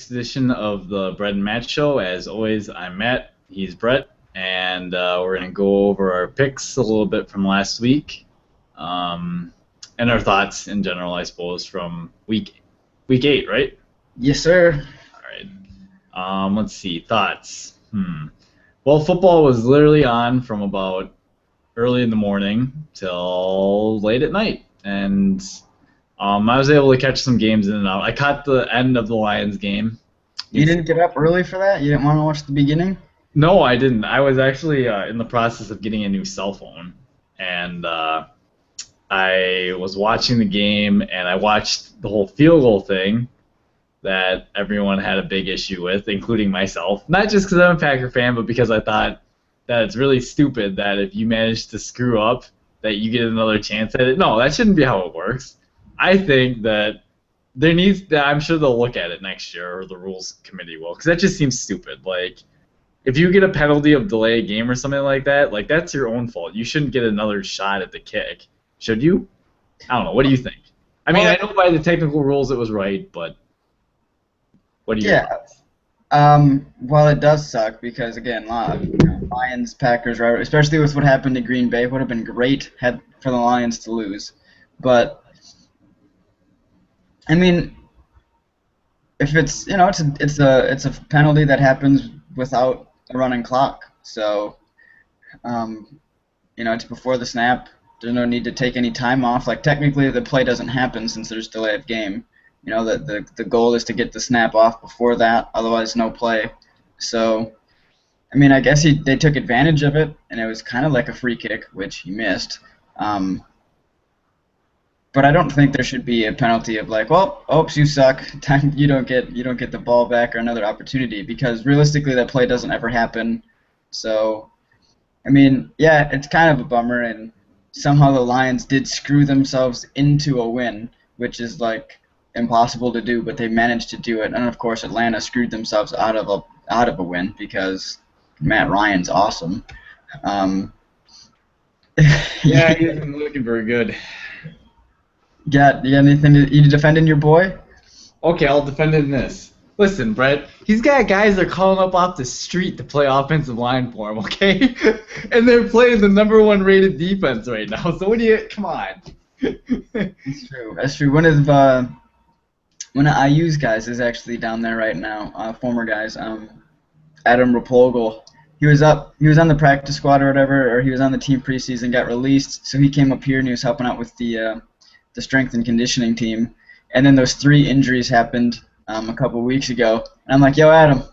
edition of the Bread and Matt Show. As always, I'm Matt. He's Brett, and we're gonna go over our picks a little bit from last week, um, and our thoughts in general, I suppose, from week 8, right? Yes, sir. All right. Let's see thoughts. Well, football was literally on from about early in the morning till late at night, and I was able to catch some games in and out. I caught the end of the Lions game. You didn't get up early for that? You didn't want to watch the beginning? No, I didn't. I was actually in the process of getting a new cell phone, and I was watching the game, and I watched the whole field goal thing that everyone had a big issue with, including myself. Not just because I'm a Packer fan, but because I thought that it's really stupid that if you manage to screw up, that you get another chance at it. No, that shouldn't be how it works. I think that I'm sure they'll look at it next year, or the rules committee will, because that just seems stupid. Like, if you get a penalty of delay a game or something like that, like, that's your own fault. You shouldn't get another shot at the kick, should you? I don't know. What do you think? I mean, I know by the technical rules it was right, but what do you? Yeah. Well, it does suck because again, Lions, Packers, right? Especially with what happened to Green Bay, would have been great for the Lions to lose. But I mean, if it's it's a penalty that happens without a running clock, so it's before the snap. There's no need to take any time off. Like technically, the play doesn't happen since there's delay of game. The goal is to get the snap off before that, otherwise no play. So, I mean, I guess they took advantage of it, and it was kind of like a free kick, which he missed. But I don't think there should be a penalty of like, well, oops, you suck. Time you don't get the ball back or another opportunity, because realistically that play doesn't ever happen. So, I mean, yeah, it's kind of a bummer, and somehow the Lions did screw themselves into a win, which is like impossible to do, but they managed to do it. And of course, Atlanta screwed themselves out of a win because Matt Ryan's awesome. Yeah, he isn't looking very good. You got anything? You defending your boy? Okay, I'll defend it in this. Listen, Brett, he's got guys that are calling up off the street to play offensive line for him, okay? And they're playing the #1 rated defense right now. So come on. That's true. That's true. One of IU's guys is actually down there right now. Former guys. Adam Rapogel. He was on the practice squad or whatever, or he was on the team preseason, got released. So he came up here and he was helping out with the strength and conditioning team. And then those 3 injuries happened a couple weeks ago. And I'm like, yo, Adam,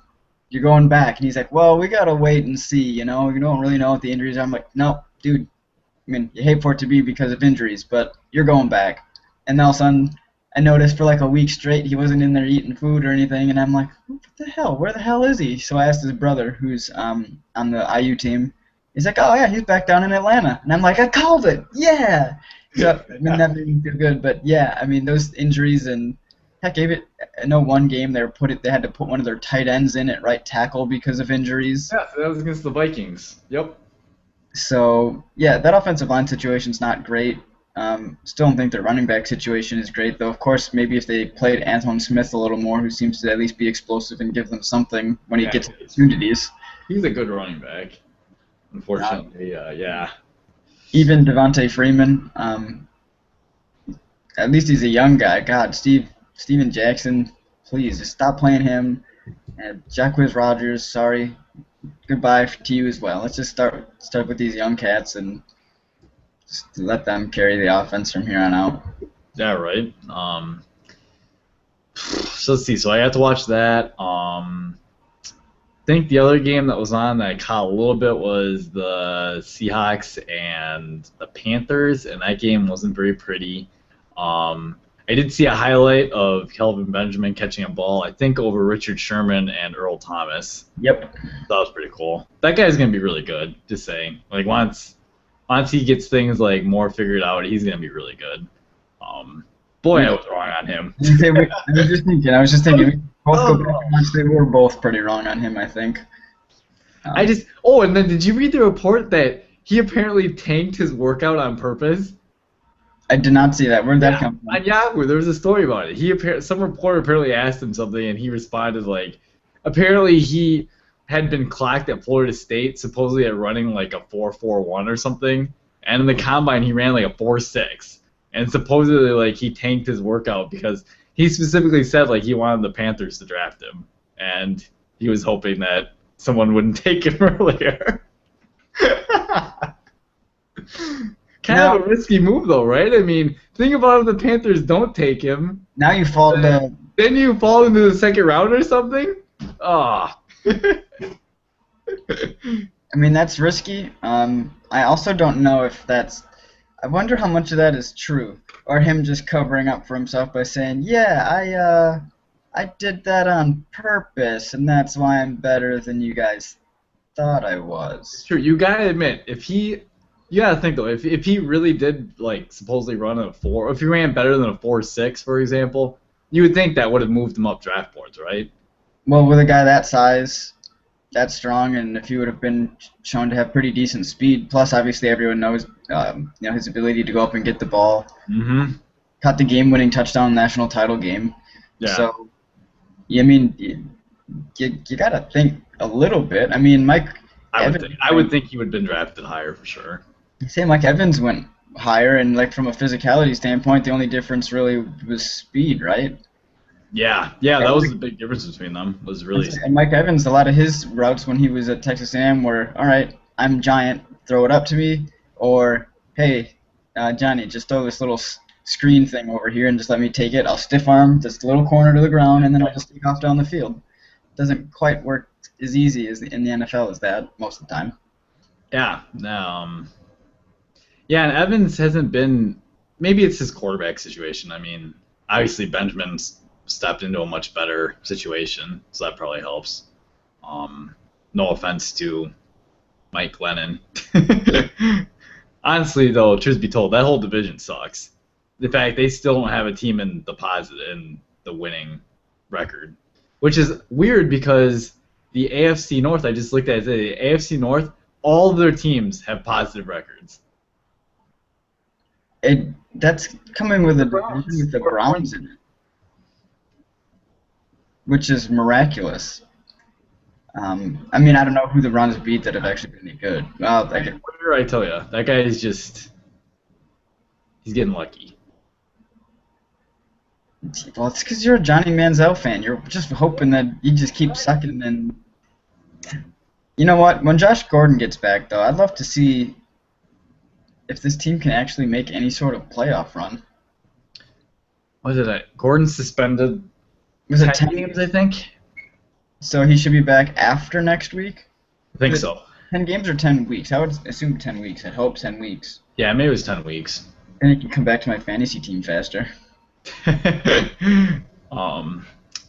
you're going back. And he's like, well, we got to wait and see, We don't really know what the injuries are. I'm like, no, dude, I mean, you hate for it to be because of injuries, but you're going back. And all of a sudden, I noticed for like a week straight he wasn't in there eating food or anything. And I'm like, what the hell? Where the hell is he? So I asked his brother, who's on the IU team. He's like, oh, yeah, he's back down in Atlanta. And I'm like, I called it. Yeah. So, I mean, that made me feel good, but yeah, I mean, those injuries, and heck, I know one game they had to put one of their tight ends in at right tackle because of injuries. Yeah, so that was against the Vikings. Yep. So yeah, that offensive line situation's not great. Still don't think their running back situation is great, though. Of course, maybe if they played Antoine Smith a little more, who seems to at least be explosive and give them something when he gets opportunities. He's a good running back. Unfortunately, yeah. Even Devontae Freeman, at least he's a young guy. God, Steven Jackson, please just stop playing him. And Jacquizz Rodgers, sorry, goodbye to you as well. Let's just start with these young cats and just let them carry the offense from here on out. Yeah, right. So let's see. So I got to watch that. I think the other game that was on that I caught a little bit was the Seahawks and the Panthers, and that game wasn't very pretty. I did see a highlight of Kelvin Benjamin catching a ball, I think, over Richard Sherman and Earl Thomas. Yep. That was pretty cool. That guy's gonna be really good. Just saying. Like once he gets things like more figured out, he's gonna be really good. Boy, I was wrong on him. I was just thinking. Both go back and watch. They were both pretty wrong on him, I think. And then did you read the report that he apparently tanked his workout on purpose? I did not see that. Where'd that come from? On Yahoo, there was a story about it. Some reporter apparently asked him something, and he responded like, apparently he had been clocked at Florida State, supposedly at running like a 4.41 or something, and in the combine he ran like a 4.6, and supposedly like he tanked his workout because he specifically said like he wanted the Panthers to draft him, and he was hoping that someone wouldn't take him earlier. Kind of a risky move, though, right? I mean, think about if the Panthers don't take him. Now you fall to. Then you fall into the second round or something? Ah. I mean, that's risky. I also don't know if that's. I wonder how much of that is true, or him just covering up for himself by saying, "Yeah, I did that on purpose, and that's why I'm better than you guys thought I was." Sure, you gotta admit, you gotta think though, if he really did like supposedly run a 4, if he ran better than a 4.6, for example, you would think that would have moved him up draft boards, right? Well, with a guy that size, that strong, and if he would have been shown to have pretty decent speed, plus obviously everyone knows, his ability to go up and get the ball. Mm-hmm. Caught the game-winning touchdown in the national title game. Yeah. So, I mean, you gotta think a little bit. I mean, I would think he would have been drafted higher for sure. Say Mike Evans went higher, and like from a physicality standpoint, the only difference really was speed, right? Yeah, that was the big difference between them. Was really. And Mike Evans, a lot of his routes when he was at Texas A&M were, all right, I'm giant, throw it up to me, or hey, Johnny, just throw this little screen thing over here and just let me take it. I'll stiff arm this little corner to the ground, and then I'll just take off down the field. Doesn't quite work as easy as in the NFL as that most of the time. Yeah. Yeah, and Evans hasn't been. Maybe it's his quarterback situation. I mean, obviously Benjamin's stepped into a much better situation, so that probably helps. No offense to Mike Lennon. Honestly, though, truth be told, that whole division sucks. In fact, they still don't have a team in the winning record, which is weird because the AFC North, I just looked at it, the AFC North, all of their teams have positive records. That's coming with the Browns in it, which is miraculous. I mean, I don't know who the Browns beat that have actually been any good. Well, what did I tell you? That guy is just, he's getting lucky. Well, it's because you're a Johnny Manziel fan. You're just hoping that you just keep sucking. And you know what? When Josh Gordon gets back, though, I'd love to see if this team can actually make any sort of playoff run. What did Gordon suspended? Was it 10 games, I think? So he should be back after next week? I think so. 10 games or 10 weeks? I would assume 10 weeks. I'd hope 10 weeks. Yeah, maybe it was 10 weeks. Then he can come back to my fantasy team faster.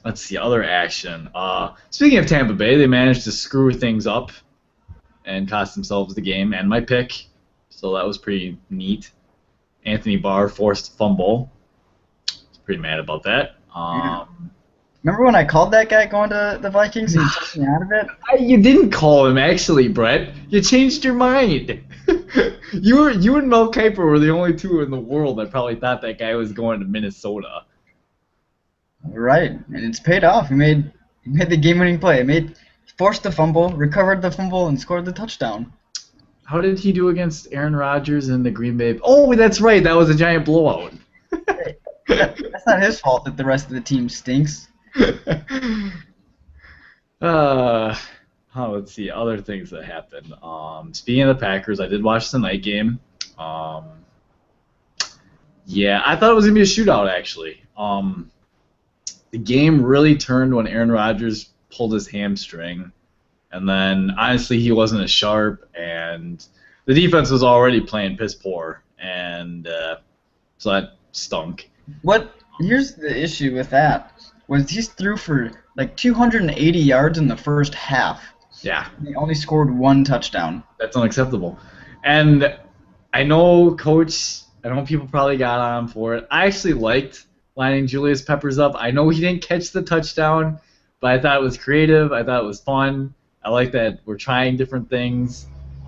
Let's see, other action. Speaking of Tampa Bay, they managed to screw things up and cost themselves the game and my pick. So that was pretty neat. Anthony Barr forced a fumble. I was pretty mad about that. Remember when I called that guy going to the Vikings and he took me out of it? You didn't call him, actually, Brett. You changed your mind. You and Mel Kiper were the only two in the world that probably thought that guy was going to Minnesota. Right, and it's paid off. He made the game-winning play. Forced the fumble, recovered the fumble, and scored the touchdown. How did he do against Aaron Rodgers and the Green Bay? Oh, that's right. That was a giant blowout. That's not his fault that the rest of the team stinks. Let's see. Other things that happened. Speaking of the Packers, I did watch the night game. Yeah, I thought it was going to be a shootout, actually. The game really turned when Aaron Rodgers pulled his hamstring. And then, honestly, he wasn't as sharp, and the defense was already playing piss poor, and so that stunk. Here's the issue with that, was he threw for like 280 yards in the first half. Yeah. He only scored one touchdown. That's unacceptable. And I know people probably got on him for it. I actually liked lining Julius Peppers up. I know he didn't catch the touchdown, but I thought it was creative. I thought it was fun. I like that we're trying different things.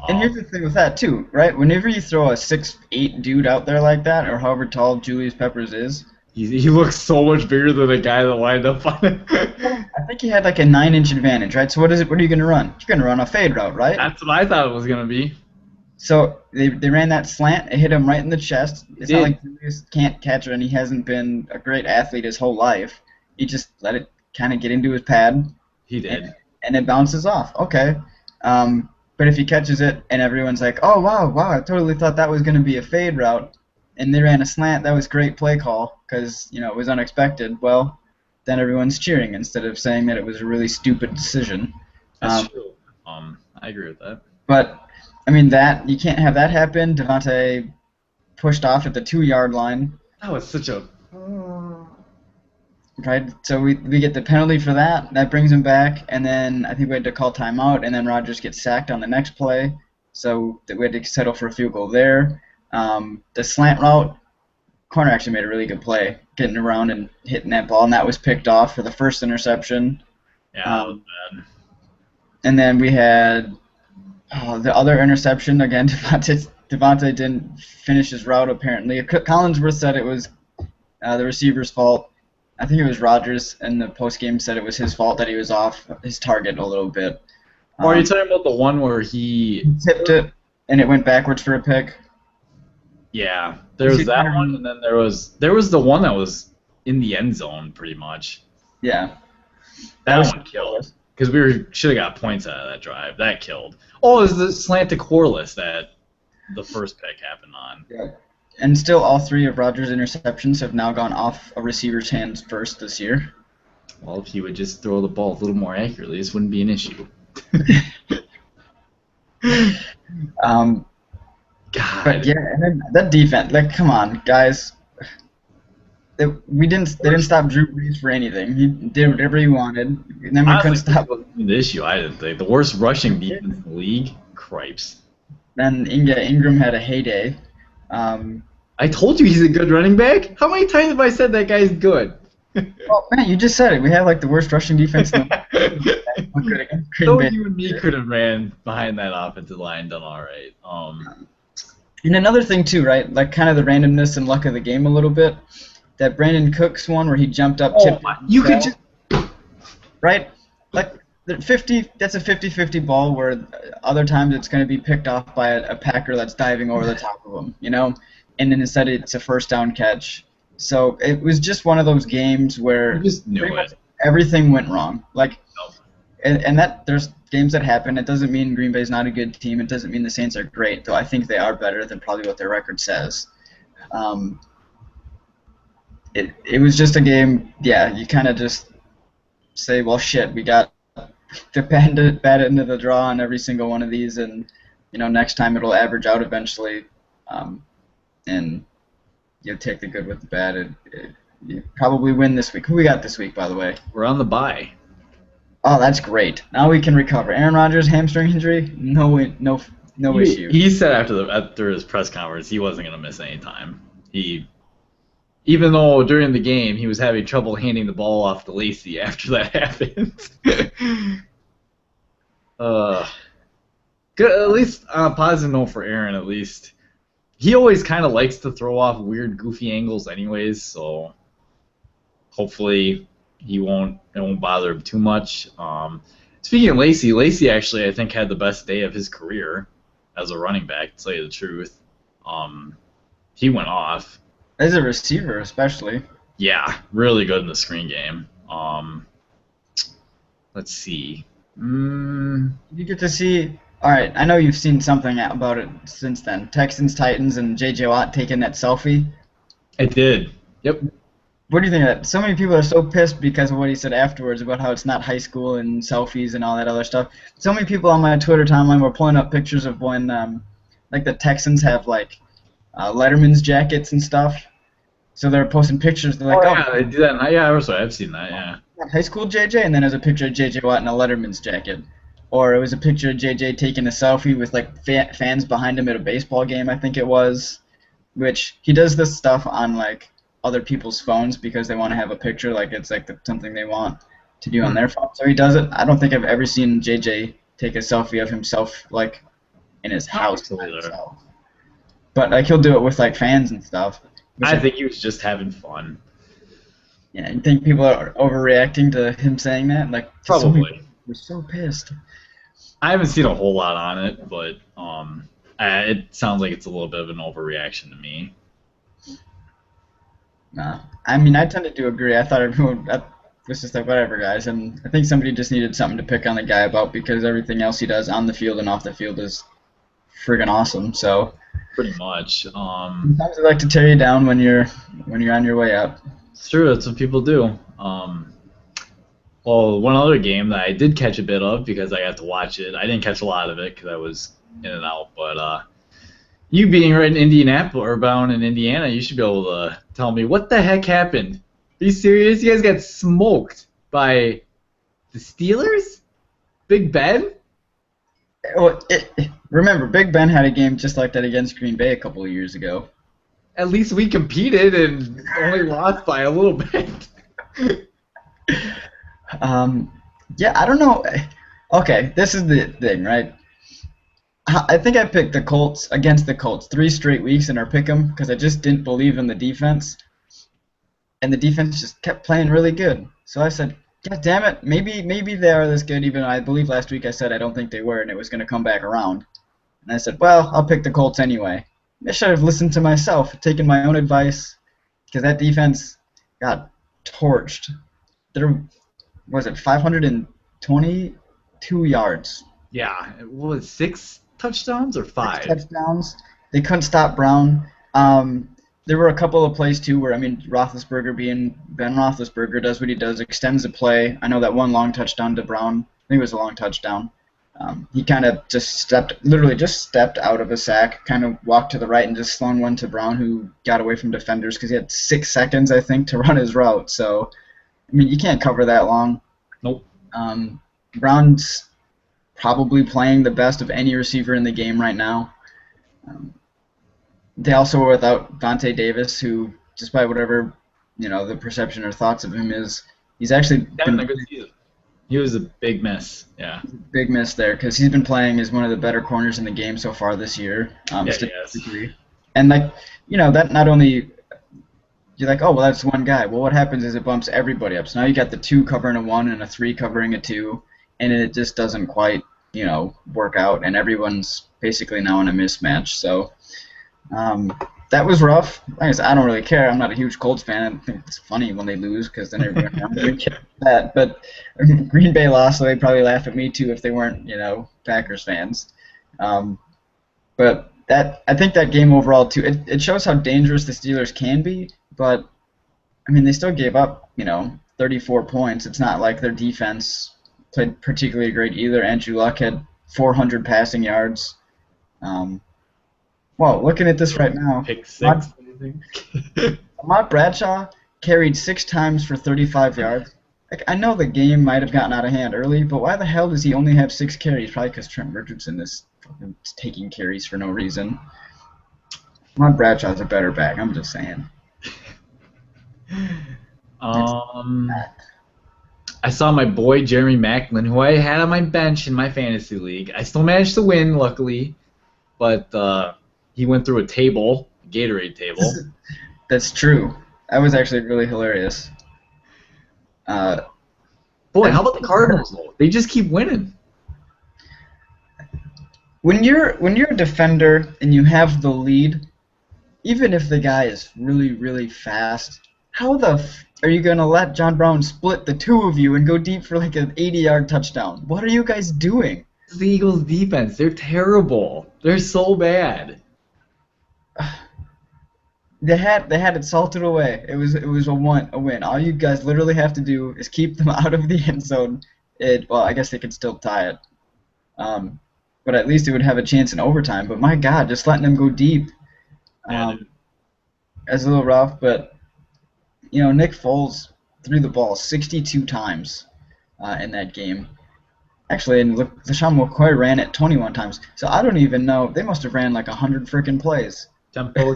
And here's the thing with that too, right? Whenever you throw a 6'8" dude out there like that, or however tall Julius Peppers is, he looks so much bigger than the guy that lined up on it. I think he had like a 9-inch advantage, right? So what is it? What are you going to run? You're going to run a fade route, right? That's what I thought it was gonna be. So they ran that slant. It hit him right in the chest. It's not like Julius can't catch it, and he hasn't been a great athlete his whole life. He just let it kind of get into his pad. He did. And it bounces off. Okay. But if he catches it and everyone's like, oh, wow, I totally thought that was going to be a fade route, and they ran a slant, that was great play call because, it was unexpected. Well, then everyone's cheering instead of saying that it was a really stupid decision. That's true. I agree with that. But, I mean, you can't have that happen. Devontae pushed off at the 2-yard line. That was such a... Right, so we get the penalty for that. That brings him back, and then I think we had to call timeout, and then Rodgers gets sacked on the next play, so we had to settle for a field goal there. The slant route, corner actually made a really good play, getting around and hitting that ball, and that was picked off for the first interception. Yeah, that was bad. And then we had the other interception. Again, Devontae didn't finish his route, apparently. Collinsworth said it was the receiver's fault. I think it was Rodgers in the postgame said it was his fault that he was off his target a little bit. Or are you talking about the one where he tipped it and it went backwards for a pick? Yeah, there was that one, and then there was the one that was in the end zone, pretty much. Yeah, that one killed because we should have got points out of that drive. That killed. Oh, it was the slant to Corliss that the first pick happened on. Yeah. And still, all 3 of Rodgers' interceptions have now gone off a receiver's hands first this year. Well, if he would just throw the ball a little more accurately, this wouldn't be an issue. God. But yeah, and then that defense, like, come on, guys. They didn't stop Drew Brees for anything. He did whatever he wanted, and then we couldn't stop. The issue, I didn't think. The worst rushing defense in the league, cripes. Then Ingram had a heyday. I told you he's a good running back. How many times have I said that guy's good? Well, man, you just said it. We have like the worst rushing defense in the league. So you and me could have ran behind that offensive line, done all right. And another thing too, right? Like kind of the randomness and luck of the game a little bit. That Brandon Cooks one where he jumped up, tipped. You could just right, like that's a 50-50 ball where other times it's going to be picked off by a Packer that's diving over the top of him, and then instead it's a first down catch. So it was just one of those games where pretty much everything went wrong. Like, and that there's games that happen. It doesn't mean Green Bay's not a good team. It doesn't mean the Saints are great, though I think they are better than probably what their record says. It was just a game, yeah, you kind of just say, well, shit, we got the bad end of the draw on every single one of these, and, next time it'll average out eventually, and you'll take the good with the bad. You probably win this week. Who we got this week, by the way? We're on the bye. Oh, that's great. Now we can recover. Aaron Rodgers, hamstring injury? No issue. He said after his press conference he wasn't going to miss any time. Even though during the game he was having trouble handing the ball off to Lacey after that happened. Good, at least on a positive note for Aaron, at least. He always kind of likes to throw off weird, goofy angles anyways, so hopefully it won't bother him too much. Speaking of Lacey actually I think had the best day of his career as a running back, to tell you the truth. He went off. As a receiver, especially. Yeah, really good in the screen game. Let's see. You get to see. All right, I know you've seen something about it since then. Texans, Titans, and J.J. Watt taking that selfie. I did. Yep. What do you think of that? So many people are so pissed because of what he said afterwards about how it's not high school and selfies and all that other stuff. So many people on my Twitter timeline were pulling up pictures of when, like, the Texans have, like, Letterman's jackets and stuff. So they're posting pictures. They're like, yeah, they do that. Yeah, I've seen that, yeah. High school JJ, and then there's a picture of JJ Watt in a Letterman's jacket. Or it was a picture of JJ taking a selfie with, like, fans behind him at a baseball game, I think it was. Which, he does this stuff on, like, other people's phones because they want to have a picture, like it's like something they want to do on their phone. So he does it. I don't think I've ever seen JJ take a selfie of himself, like, in his house by Absolutely. himself. But like he'll do it with like fans and stuff. Which I think he was just having fun. yeah, you think people are overreacting to him saying that? Like, just so many Probably. people were so pissed. I haven't seen a whole lot on it, but it sounds like it's a little bit of an overreaction to me. Nah, I mean, I tended to agree. I thought everyone was just like, whatever, guys. And I think somebody just needed something to pick on the guy about because everything else he does on the field and off the field is friggin' awesome. So Pretty much. sometimes they like to tear you down when you're on your way up. It's true. That's what people do. Well, one other game that I did catch a bit of because I got to watch it. I didn't catch a lot of it because I was in and out. But you being right in Indianapolis or bound in Indiana, you should be able to tell me what the heck happened. Are you serious? You guys got smoked by the Steelers? Big Ben? Well, remember, Big Ben had a game just like that against Green Bay a couple of years ago. At least we competed and only lost by a little bit. Yeah, I don't know. Okay, this is the thing, right? I think I picked the Colts against the Colts 3 straight weeks in our pick'em because I just didn't believe in the defense, and the defense just kept playing really good. So I said, God damn it, maybe they are this good. Even though I believe last week I said I don't think they were, and it was going to come back around. And I said, well, I'll pick the Colts anyway. I should have listened to myself, taken my own advice, because that defense got torched. There was it 522 yards. Yeah, what was it, 6 touchdowns or 5? 6 touchdowns. They couldn't stop Brown. There were a couple of plays too where Roethlisberger being Ben Roethlisberger does what he does, extends the play. I know that one long touchdown to Brown. I think it was a long touchdown. He kind of just stepped out of a sack, kind of walked to the right and just slung one to Brown, who got away from defenders because he had 6 seconds, I think, to run his route. So, I mean, you can't cover that long. Nope. Brown's probably playing the best of any receiver in the game right now. They also were without Vontae Davis, who, despite whatever the perception or thoughts of him is, he's actually Having a good season. He was a big miss. Yeah. big miss there because he's been playing as one of the better corners in the game so far this year. Statistically. And that not only you're like, oh well, that's one guy. Well, what happens is it bumps everybody up. So now you got the 2 covering a 1 and a 3 covering a 2, and it just doesn't quite work out, and everyone's basically now in a mismatch. So that was rough. Like I said, I don't really care. I'm not a huge Colts fan. I think it's funny when they lose because then everyone around me cares that. But Green Bay lost, so they'd probably laugh at me too if they weren't, Packers fans. But I think that game overall too, it shows how dangerous the Steelers can be. But I mean, they still gave up, 34 points. It's not like their defense played particularly great either. Andrew Luck had 400 passing yards. Well, looking at this right now, Pick 6. Ahmad Bradshaw carried 6 times for 35 yards. Like, I know the game might have gotten out of hand early, but why the hell does he only have 6 carries? Probably because Trent Richardson is fucking taking carries for no reason. Ahmad Bradshaw's a better back. I'm just saying. I saw my boy Jeremy Maclin, who I had on my bench in my fantasy league. I still managed to win, luckily, but he went through a table, a Gatorade table. That's true. That was actually really hilarious. Boy, how about the Cardinals though? They just keep winning. When you're a defender and you have the lead, even if the guy is really, really fast, how are you going to let John Brown split the 2 of you and go deep for like an 80-yard touchdown? What are you guys doing? It's the Eagles' defense. They're terrible. They're so bad. They had it salted away. It was a win. All you guys literally have to do is keep them out of the end zone. Well, I guess they could still tie it. But at least it would have a chance in overtime. But my God, just letting them go deep. It's a little rough, but Nick Foles threw the ball 62 times in that game. Actually, and look, LeSean McCoy ran it 21 times. So I don't even know. They must have ran like 100 freaking plays. Tempo.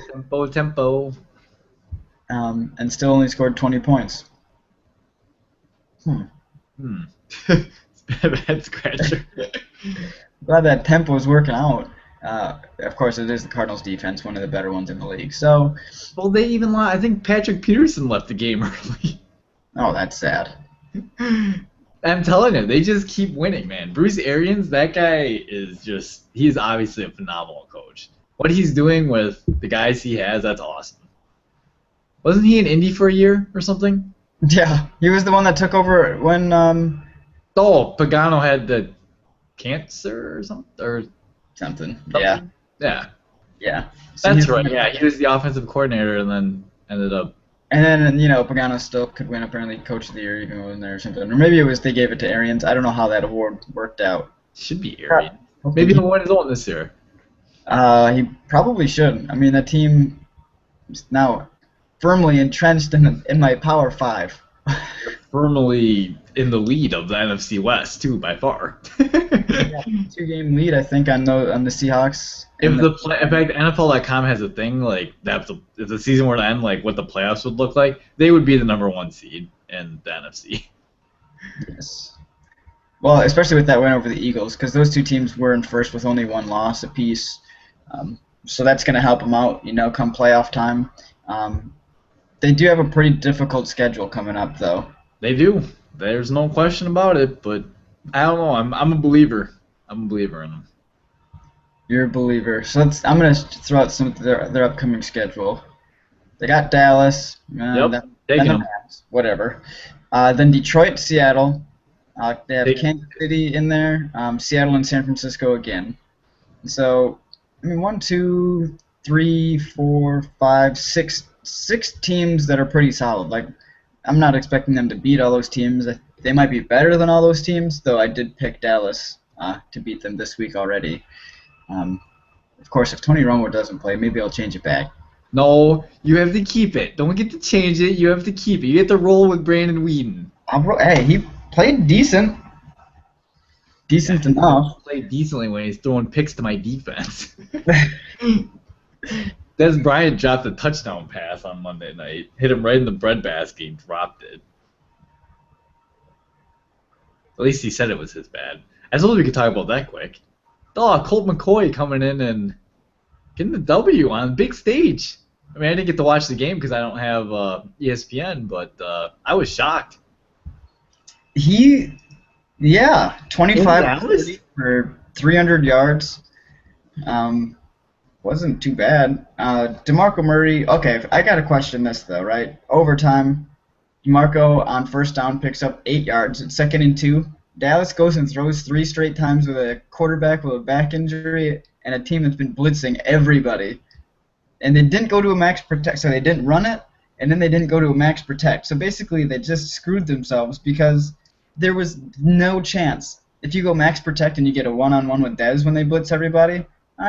And still only scored 20 points. It's a bad scratcher. Glad that tempo is working out. Of course, it is the Cardinals' defense, one of the better ones in the league. So, Well, they even I think Patrick Peterson left the game early. oh, that's sad. I'm telling you, they just keep winning, man. Bruce Arians, that guy he's obviously a phenomenal coach. What he's doing with the guys he has, that's awesome. Wasn't he in Indy for a year or something? Yeah, he was the one that took over when Oh, Pagano had the cancer or something. something. Yeah, Yeah. yeah. So That's he's right. Yeah, he was the offensive coordinator and then ended up. And then, Pagano still could win apparently Coach of the Year even when there or something. Or maybe it was they gave it to Arians. I don't know how that award worked out. Should be Arian. Maybe he'll win his own this year. He probably should. I mean, the team is now firmly entrenched in my Power 5. Firmly in the lead of the NFC West, too, by far. Yeah, 2-game lead, I think, on the Seahawks. In fact, NFL.com has a thing like that. If the season were to end, like what the playoffs would look like, they would be the number 1 seed in the NFC. Yes. Well, especially with that win over the Eagles, because those two teams were in first with only 1 loss apiece. So that's going to help them out, come playoff time. They do have a pretty difficult schedule coming up, though. They do. There's no question about it. But I don't know. I'm a believer. I'm a believer in them. You're a believer. So I'm going to throw out some of their upcoming schedule. They got Dallas. Yep. Taking them. Whatever. Then Detroit, Seattle. They have Kansas City in there. Seattle and San Francisco again. So, I mean, 1, 2, 3, 4, 5, 6 teams that are pretty solid. Like, I'm not expecting them to beat all those teams. They might be better than all those teams, though I did pick Dallas to beat them this week already. Of course, if Tony Romo doesn't play, maybe I'll change it back. No, you have to keep it. Don't get to change it. You have to keep it. You get to roll with Brandon Weeden. Hey, he played decent. Decent enough. He played decently when he's throwing picks to my defense. Des Bryant dropped a touchdown pass on Monday night. Hit him right in the breadbasket and dropped it. At least he said it was his bad. I suppose we could talk about that quick. Oh, Colt McCoy coming in and getting the W on a big stage. I mean, I didn't get to watch the game because I don't have ESPN, but I was shocked. 25 for 300 yards. Wasn't too bad. DeMarco Murray, okay, I got to question this, though, right? Overtime, DeMarco on first down picks up 8 yards. It's 2nd and 2. Dallas goes and throws 3 straight times with a quarterback with a back injury and a team that's been blitzing everybody. And they didn't go to a max protect, so they didn't run it, and then they didn't go to a max protect. So basically they just screwed themselves because there was no chance. If you go max protect and you get a one-on-one with Dez when they blitz everybody,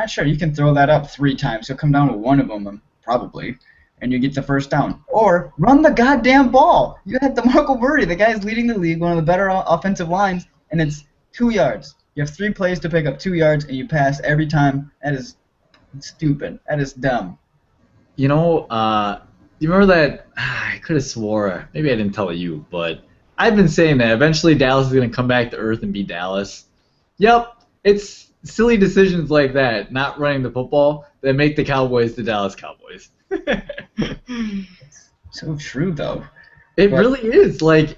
sure, you can throw that up 3 times. You'll come down with one of them, probably, and you get the first down. Or run the goddamn ball. You had DeMarco Murray, the guy's leading the league, one of the better offensive lines, and it's 2 yards. You have 3 plays to pick up 2 yards, and you pass every time. That is stupid. That is dumb. You know, you remember that? I could have swore, maybe I didn't tell you, but I've been saying that eventually Dallas is going to come back to earth and be Dallas. Yep, it's silly decisions like that, not running the football, that make the Cowboys the Dallas Cowboys. So true, though. It really is. Like,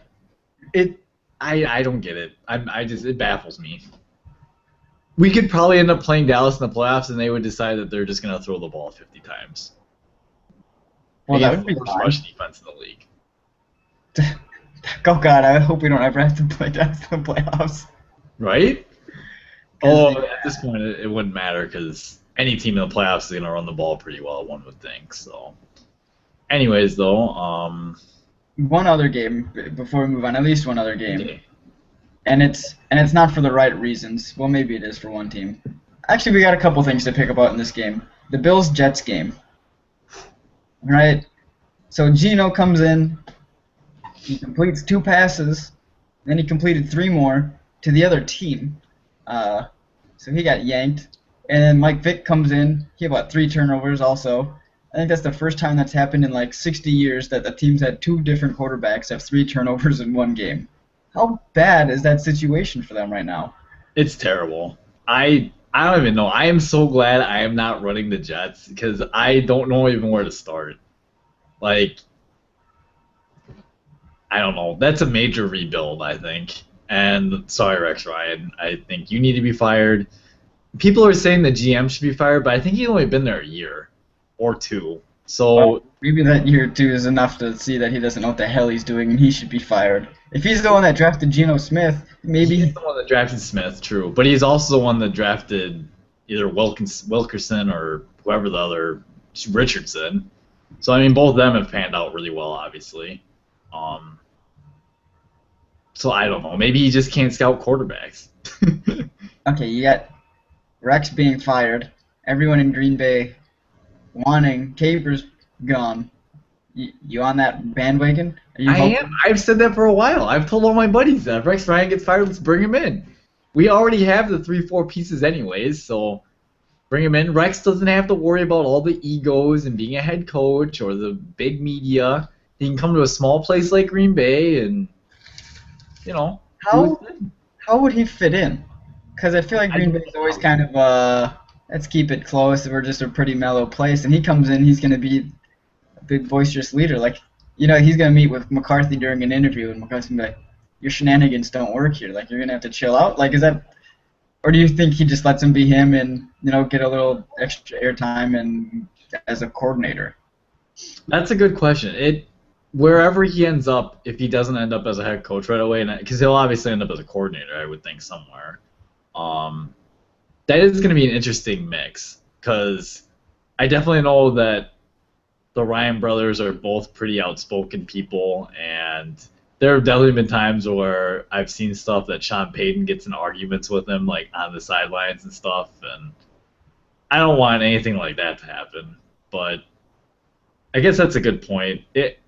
I don't get it. It baffles me. We could probably end up playing Dallas in the playoffs, and they would decide that they're just going to throw the ball 50 times. Well, that would be the rush defense in the league. Oh, God, I hope we don't ever have to play Dallas in the playoffs. Right? Oh, at this point, it wouldn't matter because any team in the playoffs is going to run the ball pretty well, one would think. So, anyways, though, one other game before we move on. At least one other game, okay. and it's not for the right reasons. Well, maybe it is for one team. Actually, we got a couple things to pick about in this game. The Bills-Jets game. Right? So Geno comes in. He completes 2 passes. Then he completed 3 more to the other team. So he got yanked. And then Mike Vick comes in. He had about 3 turnovers also. I think that's the first time that's happened in like 60 years that the teams had 2 different quarterbacks have 3 turnovers in one game. How bad is that situation for them right now? It's terrible. I I don't even know. I am so glad I am not running the Jets because I don't know even where to start. Like, I don't know. That's a major rebuild, I think. And sorry, Rex Ryan. I think you need to be fired. People are saying the GM should be fired, but I think he's only been there a year or two. Well, So maybe that year or two is enough to see that he doesn't know what the hell he's doing and he should be fired. If he's the one that drafted Geno Smith, maybe. he's the one that drafted Smith, true. But he's also the one that drafted either Wilkerson or whoever the other Richardson. So I mean, both of them have panned out really well, obviously. Um, so I don't know. Maybe he just can't scout quarterbacks. Okay, you got Rex being fired, everyone in Green Bay wanting Capers gone. You on that bandwagon? Are you I am. I've said that for a while. I've told all my buddies that if Rex Ryan gets fired, let's bring him in. We already have the 3-4 pieces anyways, so bring him in. Rex doesn't have to worry about all the egos and being a head coach or the big media. He can come to a small place like Green Bay and, do How his thing. how would he fit in? Because I feel like Green Bay is always kind of let's keep it close. We're just a pretty mellow place, and he comes in, he's going to be a big boisterous leader. Like, he's going to meet with McCarthy during an interview, and McCarthy's going to be like, your shenanigans don't work here. Like, you're going to have to chill out. Like, is that, or do you think he just lets him be him and, get a little extra airtime and as a coordinator? That's a good question. Wherever he ends up, if he doesn't end up as a head coach right away, because he'll obviously end up as a coordinator, I would think somewhere. That is going to be an interesting mix because I definitely know that the Ryan brothers are both pretty outspoken people, and there have definitely been times where I've seen stuff that Sean Payton gets in arguments with him, like on the sidelines and stuff, and I don't want anything like that to happen. But I guess that's a good point. It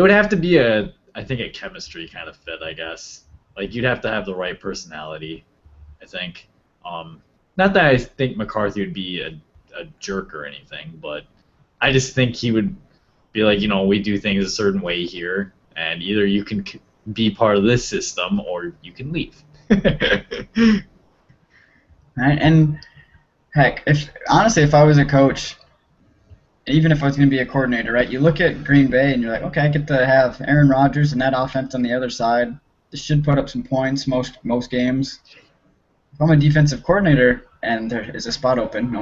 would have to be I think a chemistry kind of fit, I guess. Like you'd have to have the right personality, I think. Not that I think McCarthy would be a jerk or anything, but I just think he would be like, we do things a certain way here, and either you can be part of this system or you can leave. Right? And heck, if I was a coach, even if I was going to be a coordinator, right? You look at Green Bay and you're like, okay, I get to have Aaron Rodgers and that offense on the other side. This should put up some points most games. If I'm a defensive coordinator and there is a spot open,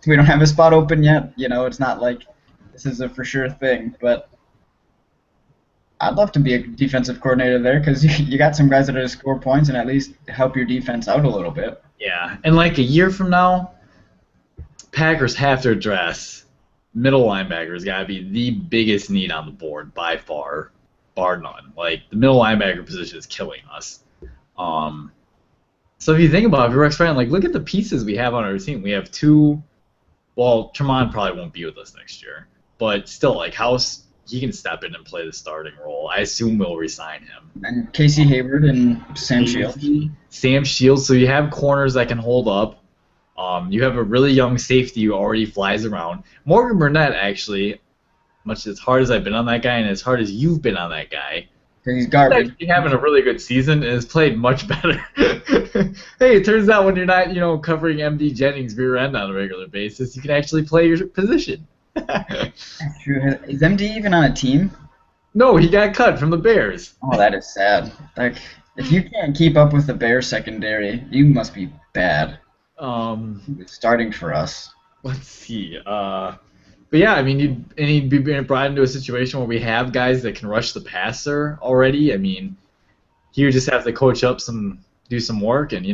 we don't have a spot open yet. It's not like this is a for sure thing, but I'd love to be a defensive coordinator there because you got some guys that are to score points and at least help your defense out a little bit. Yeah, and like a year from now, Packers have to address middle linebackers got to be the biggest need on the board by far, bar none. Like the middle linebacker position is killing us. So if you think about it, if you're Rex Ryan, like look at the pieces we have on our team. We have two. Well, Tremont probably won't be with us next year, but still, like House, he can step in and play the starting role. I assume we'll resign him. And Casey Hayward and Sam Shields. Sam Shields. So you have corners that can hold up. You have a really young safety who already flies around. Morgan Burnett, actually, much as hard as I've been on that guy and as hard as you've been on that guy, he's garbage. He's having a really good season and has played much better. Hey, it turns out when you're not, covering MD Jennings' rear end on a regular basis, you can actually play your position. That's true. Is MD even on a team? No, he got cut from the Bears. Oh, that is sad. Like, if you can't keep up with the Bears secondary, you must be bad. Starting for us. Let's see. But yeah, I mean, he'd be brought into a situation where we have guys that can rush the passer already. I mean, he would just have to coach up do some work, and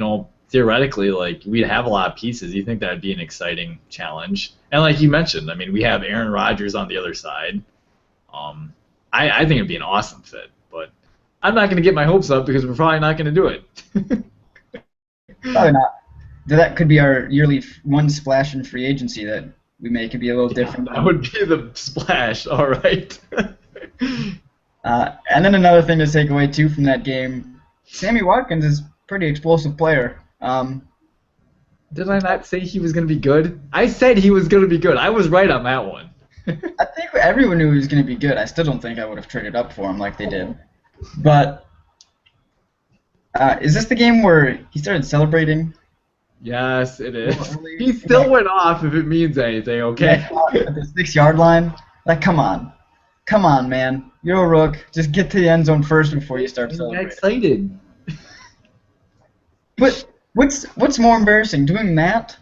theoretically, like we'd have a lot of pieces. You think that'd be an exciting challenge? And like you mentioned, I mean, we have Aaron Rodgers on the other side. I think it'd be an awesome fit, but I'm not going to get my hopes up because we're probably not going to do it. Probably not. That could be our yearly one splash in free agency that we make. Could be a little different. That would be the splash, all right. And then another thing to take away, too, from that game, Sammy Watkins is a pretty explosive player. Did I not say he was going to be good? I said he was going to be good. I was right on that one. I think everyone knew he was going to be good. I still don't think I would have traded up for him like they did. But is this the game where he started celebrating Yes, it A little is. early. He still went off if it means anything, okay? At the 6-yard line. Like, come on. Come on, man. You're a rook. Just get to the end zone first before you start He got celebrating. excited. But what's more embarrassing, doing that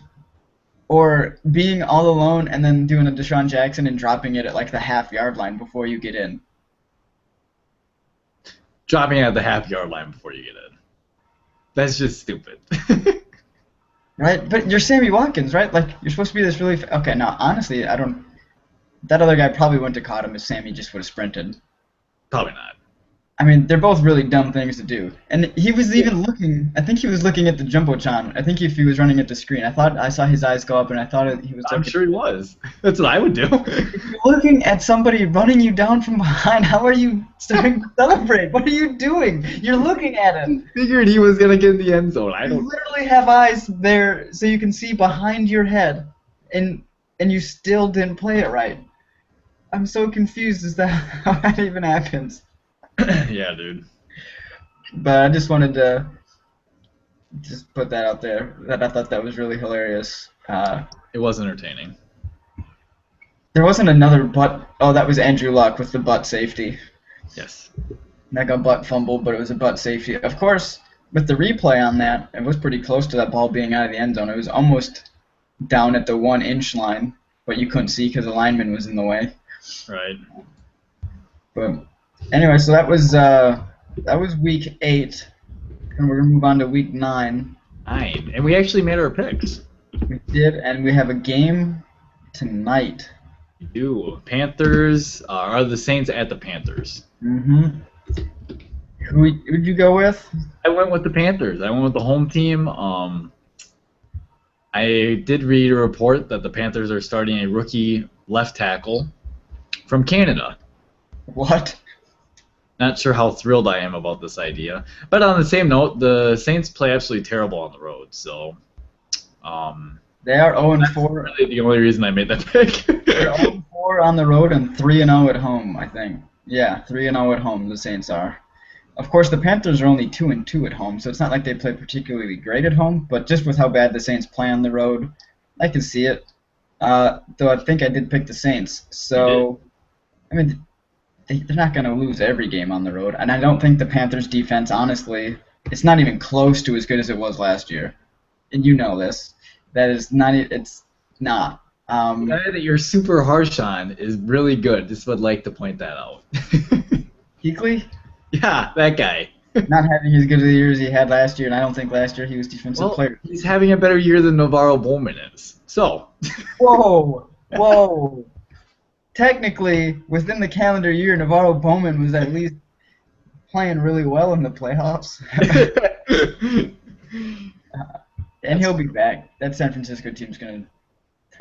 or being all alone and then doing a Deshaun Jackson and dropping it at like the half-yard line before you get in? Dropping at the half-yard line before you get in. That's just stupid. Right? But you're Sammy Watkins, right? Like, you're supposed to be this really... Okay, no, honestly, I don't... That other guy probably wouldn't have caught him if Sammy just would have sprinted. Probably not. I mean, they're both really dumb things to do. And he was even looking... I think he was looking at the Jumbotron. I think if he was running at the screen. I thought I saw his eyes go up, and I thought he was... I'm sure he was. That's what I would do. If you're looking at somebody running you down from behind, how are you starting to celebrate? What are you doing? You're looking at him. Figured he was gonna get in the end zone. I You don't. literally have eyes there so you can see behind your head, and you still didn't play it right. I'm so confused as to how that even happens. Yeah, dude. But I just wanted to just put that out there, that I thought that was really hilarious. It was entertaining. There wasn't another butt... Oh, that was Andrew Luck with the butt safety. Yes. Not a butt fumble, but it was a butt safety. Of course, with the replay on that, it was pretty close to that ball being out of the end zone. It was almost down at the 1-inch line, but you couldn't see because the lineman was in the way. Right. But anyway, so that was week 8, and we're gonna move on to week 9. 9. And we actually made our picks. We did, and we have a game tonight. We do. Panthers are the Saints at the Panthers. Mm-hmm. Who'd you go with? I went with the Panthers. I went with the home team. I did read a report that the Panthers are starting a rookie left tackle from Canada. What? Not sure how thrilled I am about this idea. But on the same note, the Saints play absolutely terrible on the road. So They are 0-4. that's really the only reason I made that pick. They're 0-4 on the road and 3-0 at home, I think. Yeah, 3-0 at home, the Saints are. Of course, the Panthers are only 2-2 at home, so it's not like they play particularly great at home, but just with how bad the Saints play on the road, I can see it. Though I think I did pick the Saints. So, I mean, they're not going to lose every game on the road, and I don't think the Panthers' defense, honestly, it's not even close to as good as it was last year. And you know this. That is not. It's not. The guy that you're super harsh on is really good. Just would like to point that out. Kuechly? Yeah, that guy. Not having as good a year as he had last year, and I don't think last year he was defensive Well, player. he's having a better year than Navarro Bowman is. So. Whoa, whoa. Technically, within the calendar year, Navarro Bowman was at least playing really well in the playoffs. And he'll be back. That San Francisco team's going to...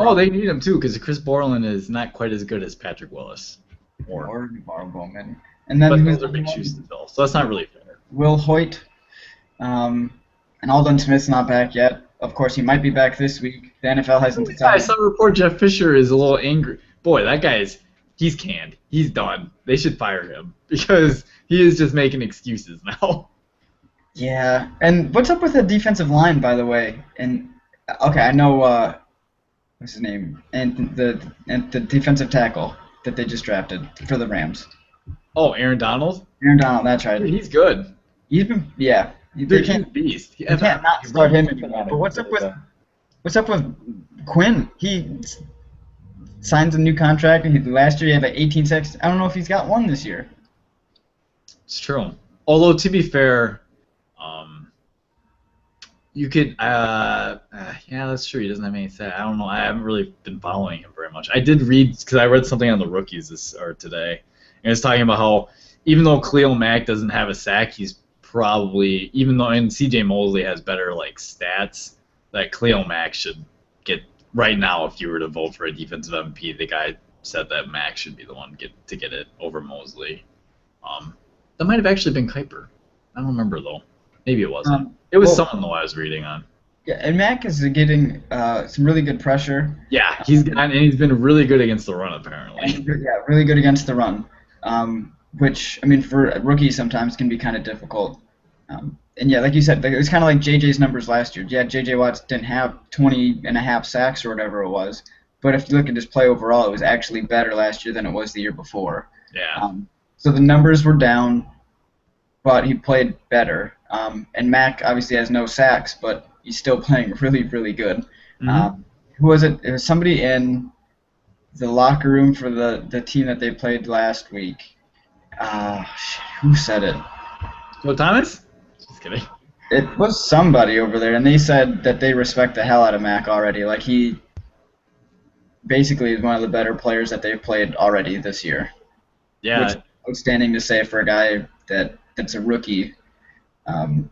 Oh, they need him too, because Chris Borland is not quite as good as Patrick Willis. Or Navarro Bowman. And then But who's those are big the shoes to fill, so that's not really fair. Will Hoyt. And Aldon Smith's not back yet. Of course, he might be back this week. The NFL hasn't I decided. saw a report Jeff Fisher is a little angry. Boy, that guy's he's canned. He's done. They should fire him because he is just making excuses now. Yeah. And what's up with the defensive line, by the way? And okay, I know what's his name, and the defensive tackle that they just drafted for the Rams. Oh, Aaron Donald? Aaron Donald, that's right. He's good. He's been, yeah. They Dude, he's a can't, beast. they can't not start him anymore. But what's up with Quinn? He signs a new contract. Last year he had like 18 sacks. I don't know if he's got one this year. It's true. Although to be fair, you could yeah, that's true. He doesn't have any sacks. I don't know. I haven't really been following him very much. I did read because I read something on the rookies today, and it's talking about how even though Khalil Mack doesn't have a sack, he's probably and C.J. Mosley has better like stats, that Khalil Mack should get right now. If you were to vote for a defensive MVP, the guy said that Mack should be the one to get it over Mosley. That might have actually been Kuiper. I don't remember though. Maybe it wasn't. It was someone though I was reading on. Yeah, and Mack is getting some really good pressure. Yeah, he's been really good against the run apparently. Yeah, really good against the run. Which, I mean, for rookies sometimes can be kind of difficult. And yeah, like you said, it was kind of like JJ's numbers last year. Yeah, JJ Watts didn't have 20 and a half sacks or whatever it was, but if you look at his play overall, it was actually better last year than it was the year before. Yeah. So the numbers were down, but he played better. And Mac obviously has no sacks, but he's still playing really, really good. Mhm. Who was it? It was somebody in the locker room for the team that they played last week. Who said it? Joe Thomas? Just kidding. It was somebody over there, and they said that they respect the hell out of Mac already. Like, he basically is one of the better players that they've played already this year. Yeah. Which is outstanding to say for a guy that's a rookie, playing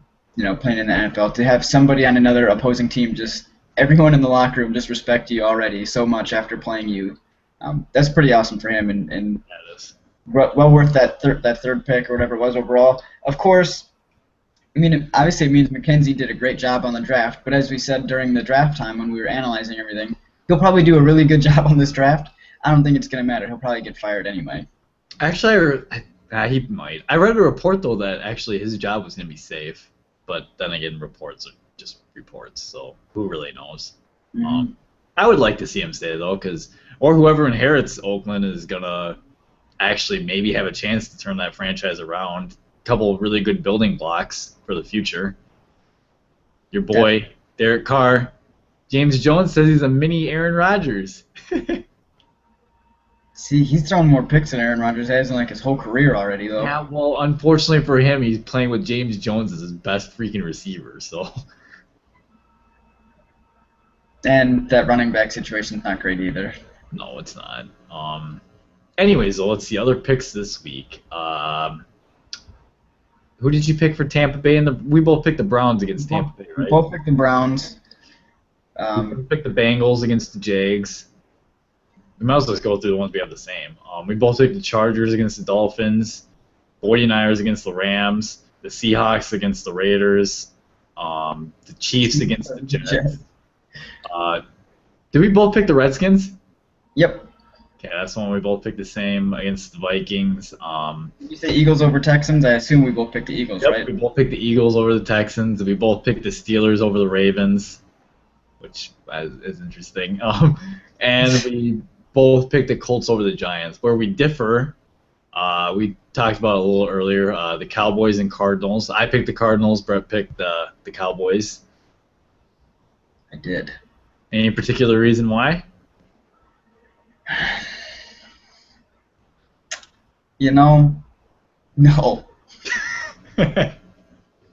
in the NFL. To have somebody on another opposing team, just everyone in the locker room just respect you already so much after playing you. That's pretty awesome for him, and That is. well worth that third pick or whatever it was overall. Of course, I mean, obviously it means McKenzie did a great job on the draft, but as we said during the draft time when we were analyzing everything, he'll probably do a really good job on this draft. I don't think it's going to matter. He'll probably get fired anyway. Actually, he might. I read a report, though, that actually his job was going to be safe. But then again, reports are just reports, so who really knows? Mm-hmm. I would like to see him stay, though, or whoever inherits Oakland is going to actually maybe have a chance to turn that franchise around. A couple of really good building blocks for the future. Your boy, Derek Carr. James Jones says he's a mini Aaron Rodgers. See, he's thrown more picks than Aaron Rodgers has in like his whole career already, though. Yeah, well, unfortunately for him, he's playing with James Jones as his best freaking receiver, so. And that running back situation's not great either. No, it's not. Anyways, though, let's see other picks this week. Who did you pick for Tampa Bay? We both picked the Browns against Tampa Bay, right? We both picked the Browns. We picked the Bengals against the Jags. We might as well just go through the ones we have the same. We both picked the Chargers against the Dolphins, 49ers against the Rams, the Seahawks against the Raiders, the Chiefs against the Jets. Did we both pick the Redskins? Yep. Okay, that's the one we both picked the same against the Vikings. You say Eagles over Texans? I assume we both picked the Eagles, Yep, right? we both picked the Eagles over the Texans. We both picked the Steelers over the Ravens, which is interesting. And we both picked the Colts over the Giants. Where we differ, we talked about it a little earlier, the Cowboys and Cardinals. I picked the Cardinals. Brett picked the Cowboys. I did. Any particular reason why? No. That's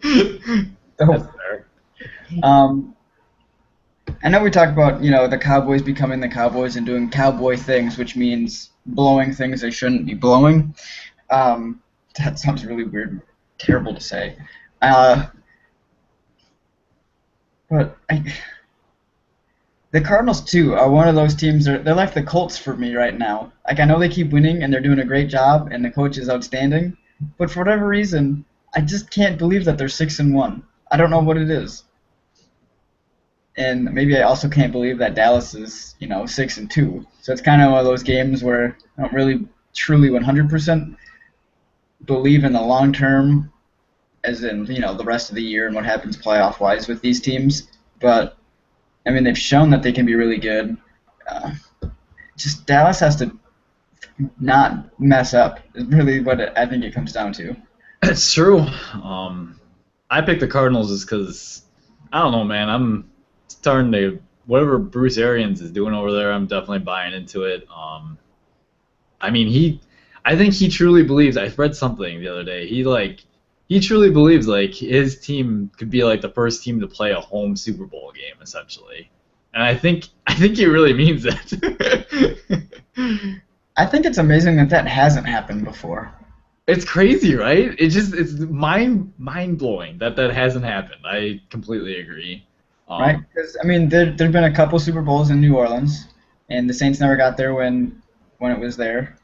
Oh. fair. I know we talked about, the Cowboys becoming the Cowboys and doing cowboy things, which means blowing things they shouldn't be blowing. That sounds really weird, terrible to say. But the Cardinals, too, are one of those teams, they're like the Colts for me right now. Like, I know they keep winning, and they're doing a great job, and the coach is outstanding, but for whatever reason, I just can't believe that they're 6-1. I don't know what it is. And maybe I also can't believe that Dallas is, 6-2. So it's kind of one of those games where I don't really truly 100% believe in the long term, as in, the rest of the year and what happens playoff-wise with these teams. But, I mean, they've shown that they can be really good. Just Dallas has to not mess up is really what I think it comes down to. It's true. I picked the Cardinals just because, I don't know, man, I'm starting to, whatever Bruce Arians is doing over there, I'm definitely buying into it. I mean, I think he truly believes, I read something the other day, he truly believes, his team could be, the first team to play a home Super Bowl game, essentially. And I think he really means that. I think it's amazing that hasn't happened before. It's crazy, right? It's mind blowing that hasn't happened. I completely agree. Right? Because I mean, there've been a couple Super Bowls in New Orleans, and the Saints never got there when it was there.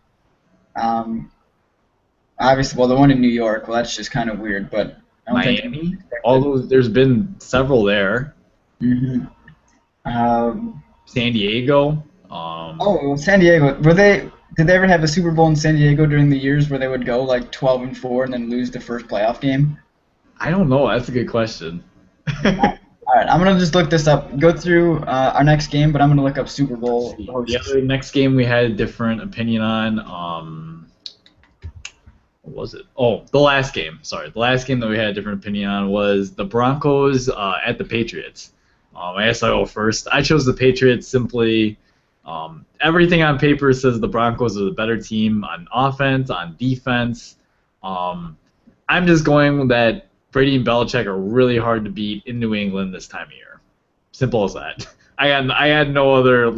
Obviously, well, the one in New York, well, that's just kind of weird, but I don't Miami, although there's been several there. Mm-hmm. San Diego. San Diego. Did they ever have a Super Bowl in San Diego during the years where they would go 12-4 and then lose the first playoff game? I don't know. That's a good question. All right, I'm gonna just look this up. Go through our next game, but I'm gonna look up Super Let's Bowl see. The hosts. other next game we had a different opinion on. What was it? Oh, the last game. Sorry, the last game that we had a different opinion on was the Broncos at the Patriots. I guess I'll go first. I chose the Patriots simply. Everything on paper says the Broncos are the better team on offense, on defense. I'm just going with that Brady and Belichick are really hard to beat in New England this time of year. Simple as that. I had no other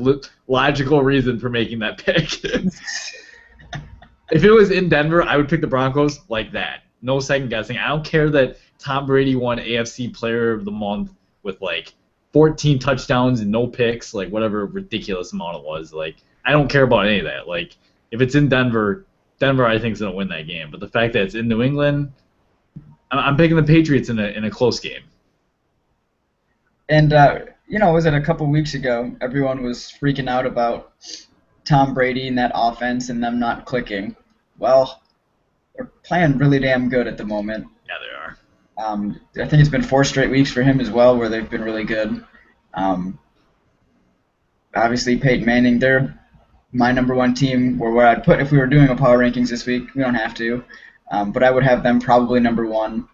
logical reason for making that pick. If it was in Denver, I would pick the Broncos like that. No second guessing. I don't care that Tom Brady won AFC Player of the Month with like 14 touchdowns and no picks, like whatever ridiculous amount it was. Like I don't care about any of that. Like if it's in Denver, Denver I think is gonna win that game. But the fact that it's in New England, I'm picking the Patriots in a close game. And was it a couple weeks ago? Everyone was freaking out about Tom Brady and that offense and them not clicking. Well, they're playing really damn good at the moment. Yeah, they are. I think it's been 4 straight weeks for him as well where they've been really good. Obviously, Peyton Manning, they're my number one team, where I'd put if we were doing a power rankings this week. We don't have to, but I would have them probably number one.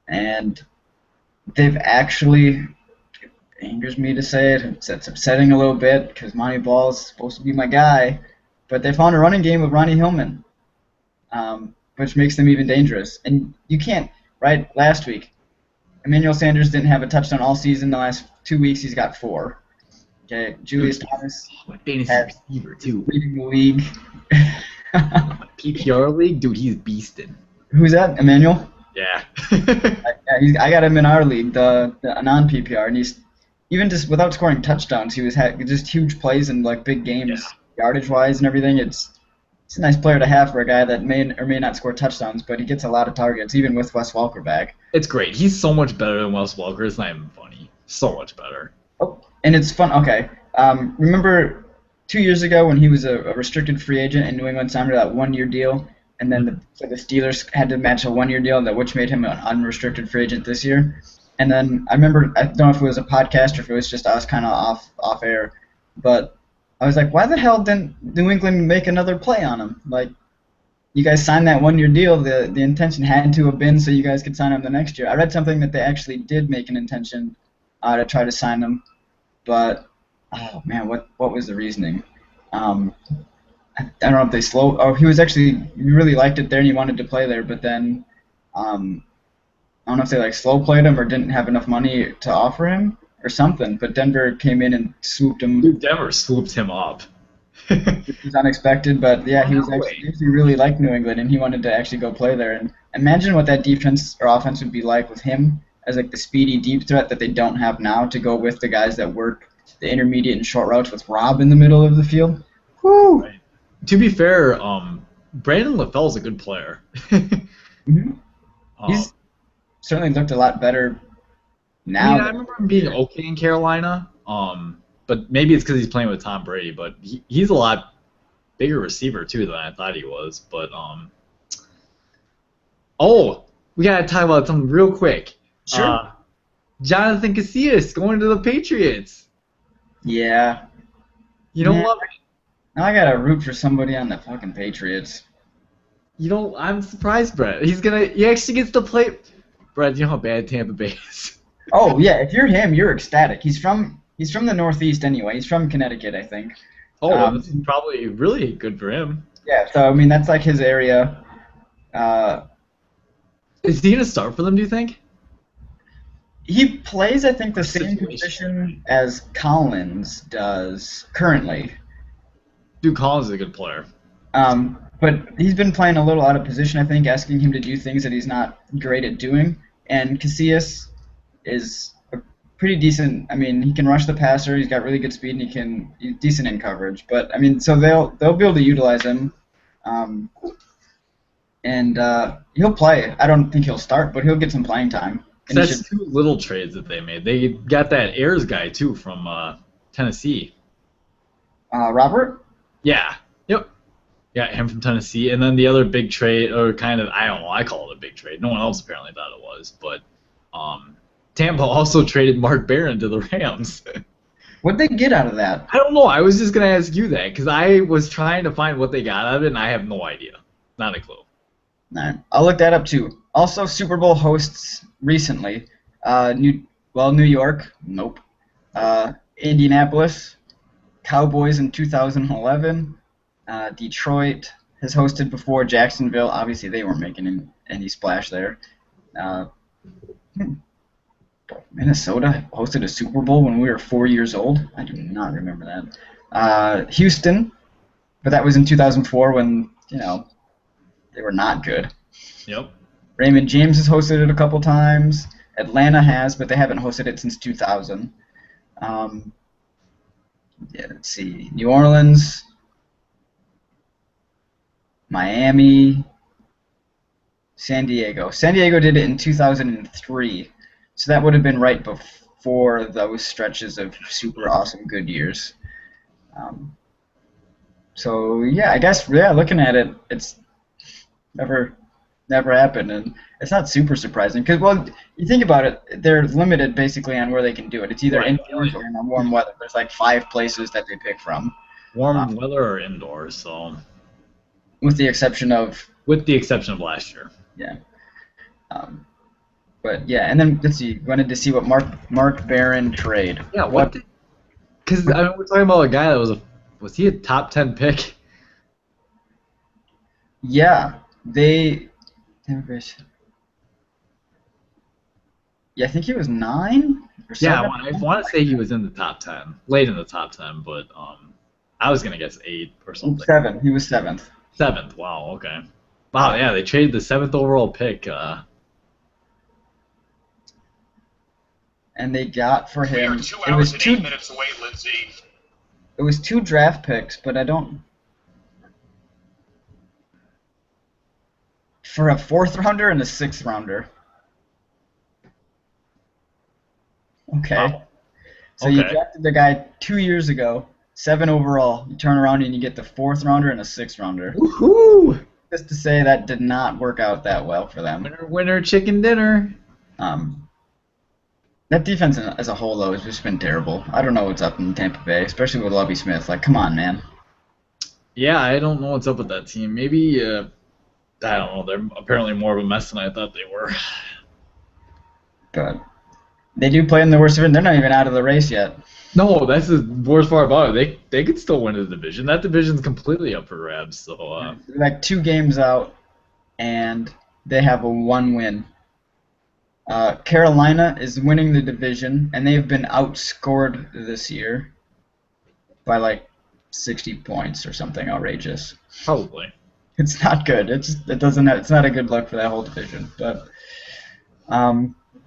And they've actually, it angers me to say it, it's upsetting a little bit because Monty Ball's supposed to be my guy, but they found a running game with Ronnie Hillman, which makes them even dangerous. And you can't, right? Last week, Emmanuel Sanders didn't have a touchdown all season. The last 2 weeks, he's got 4. Okay, Julius Thomas Fantasy has receiver too. leading the league. PPR league, dude, he's beasting. Who's that? Emmanuel? Yeah. Yeah, I got him in our league, the non-PPR, and he's even just without scoring touchdowns, he was just huge plays in like big games, yardage-wise and everything. It's a nice player to have for a guy that may or may not score touchdowns, but he gets a lot of targets, even with Wes Welker back. It's great. He's so much better than Wes Welker. It's not even funny. So much better. Oh, and it's fun. Okay, remember 2 years ago when he was a restricted free agent and New England signed him to that 1-year deal, and then the Steelers had to match a 1-year deal, which made him an unrestricted free agent this year. And then I remember, I don't know if it was a podcast or if it was just us kind of off air, but I was like, why the hell didn't New England make another play on him? Like, you guys signed that 1-year deal. The intention had to have been so you guys could sign him the next year. I read something that they actually did make an intention to try to sign him, but oh man, what was the reasoning? I don't know if they slow. Oh, he really liked it there and he wanted to play there, but then I don't know if they like slow played him or didn't have enough money to offer him or something. But Denver came in and swooped him. Dude, Denver swooped him up. It was unexpected, but yeah, he really liked New England and he wanted to actually go play there. And imagine what that defense or offense would be like with him as like the speedy deep threat that they don't have now to go with the guys that work the intermediate and short routes with Rob in the middle of the field. Woo! Right. To be fair, Brandon LaFell's a good player. Mm-hmm. He's certainly looked a lot better now. I remember him being okay in Carolina, but maybe it's because he's playing with Tom Brady. But he's a lot bigger receiver too than I thought he was. But we gotta talk about something real quick. Sure. Jonathan Casillas going to the Patriots. Yeah. You don't love it. Now I gotta root for somebody on the fucking Patriots. You don't. I'm surprised, Brett. He actually gets to play. Brett, you know how bad Tampa Bay is. Oh yeah, if you're him, you're ecstatic. He's from the Northeast anyway. He's from Connecticut, I think. Oh, this is probably really good for him. Yeah. So I mean, that's like his area. Is he gonna start for them? Do you think? He plays, I think, the same position as Collins does currently. Dude, Collins is a good player. But he's been playing a little out of position, I think, asking him to do things that he's not great at doing. And Casillas is a pretty decent. I mean, he can rush the passer. He's got really good speed, and he's decent in coverage. But I mean, so they'll be able to utilize him. And he'll play. I don't think he'll start, but he'll get some playing time. And that's 2 little trades that they made. They got that Ayers guy too from Tennessee. Robert? Yeah. Yep. Yeah, him from Tennessee, and then the other big trade, or kind of, I don't know, I call it a big trade. No one else apparently thought it was, but um, Tampa also traded Mark Barron to the Rams. What'd they get out of that? I don't know. I was just gonna ask you that because I was trying to find what they got out of it, and I have no idea, not a clue. Nah, I'll look that up too. Also, Super Bowl hosts recently. New York, nope. Indianapolis, Cowboys in 2011. Detroit has hosted before. Jacksonville, obviously they weren't making any splash there. Uh, Minnesota hosted a Super Bowl when we were 4 years old. I do not remember that. Houston, but that was in 2004 when they were not good. Yep. Raymond James has hosted it a couple times. Atlanta has, but they haven't hosted it since 2000. Let's see. New Orleans, Miami, San Diego. San Diego did it in 2003, so that would have been right before those stretches of super awesome good years. So yeah, I guess looking at it, it's never happened, and it's not super surprising because you think about it, they're limited basically on where they can do it. It's either indoors or in warm weather. There's like 5 places that they pick from. Warm weather or indoors, so. With the exception of last year. Yeah. But yeah, and then let's see. Wanted to see what Mark Barron trade. Yeah, what? Because I mean, we're talking about a guy that was he a top 10 pick? Yeah, yeah, I think he was 9. Or yeah, I want to say he was in the top 10, late in the top 10, but I was gonna guess 8 or something. 7. He was 7th. 7th. Wow. Okay. Wow. Yeah, they traded the 7th overall pick. And they got for him. We are 2 hours and 8 minutes away, Lindsay. It was 2 draft picks, but I don't. For a 4th rounder and a 6th rounder. Okay. Wow. So you drafted the guy 2 years ago, 7 overall. You turn around and you get the 4th rounder and a 6th rounder. Woohoo! Just to say that did not work out that well for them. Winner, chicken dinner. That defense as a whole, though, has just been terrible. I don't know what's up in Tampa Bay, especially with Lovie Smith. Like, come on, man. Yeah, I don't know what's up with that team. Maybe, I don't know, they're apparently more of a mess than I thought they were. But they do play in the worst of it. They're not even out of the race yet. No, that's the worst part about it. They could still win the division. That division's completely up for grabs. So they're like 2 games out, and they have a 1 win. Carolina is winning the division, and they've been outscored this year by like 60 points or something outrageous. Probably. It's not good. It's not a good look for that whole division. But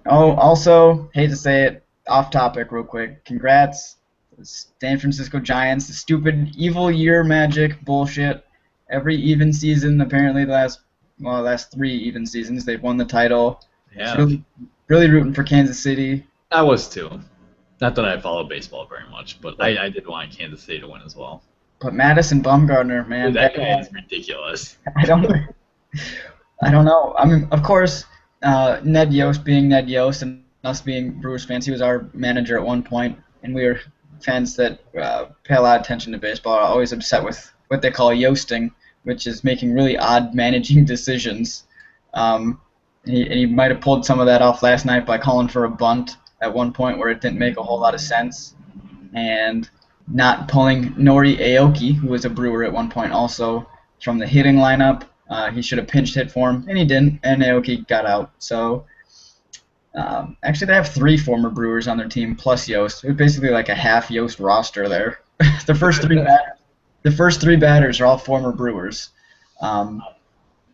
also hate to say it, off topic real quick. Congrats, San Francisco Giants. The stupid evil year magic bullshit. Every even season, apparently the last 3 even seasons, they've won the title. Yeah. Really rooting for Kansas City. I was too. Not that I follow baseball very much, but I did want Kansas City to win as well. But Madison Bumgarner, man, Dude, that guy is ridiculous. I don't know. I mean, of course, Ned Yost being Ned Yost and us being Brewers fans, he was our manager at one point, and we were fans that pay a lot of attention to baseball. Are always upset with what they call Yosting, which is making really odd managing decisions. He might have pulled some of that off last night by calling for a bunt at one point where it didn't make a whole lot of sense, and not pulling Nori Aoki, who was a Brewer at one point also, from the hitting lineup. He should have pinched hit for him, and he didn't, and Aoki got out. So actually they have 3 former Brewers on their team plus Yost. It's basically like a half Yost roster there. The first 3 batters are all former Brewers.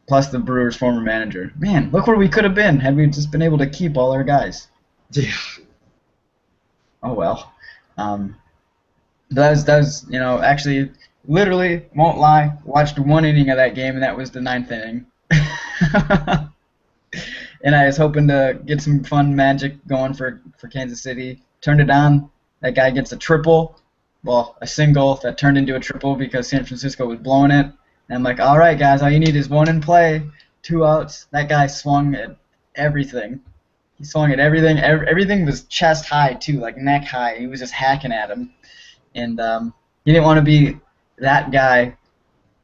Plus the Brewers' former manager. Man, look where we could have been had we just been able to keep all our guys. Yeah. Oh well. That was actually, literally, won't lie, watched 1 inning of that game, and that was the 9th inning. And I was hoping to get some fun magic going for Kansas City. Turned it on. That guy gets a triple. Well, a single that turned into a triple because San Francisco was blowing it. And I'm like, all right, guys, all you need is one in play, 2 outs. That guy swung at everything. He swung at everything. Everything was chest high too, like neck high. He was just hacking at him, and he didn't want to be that guy.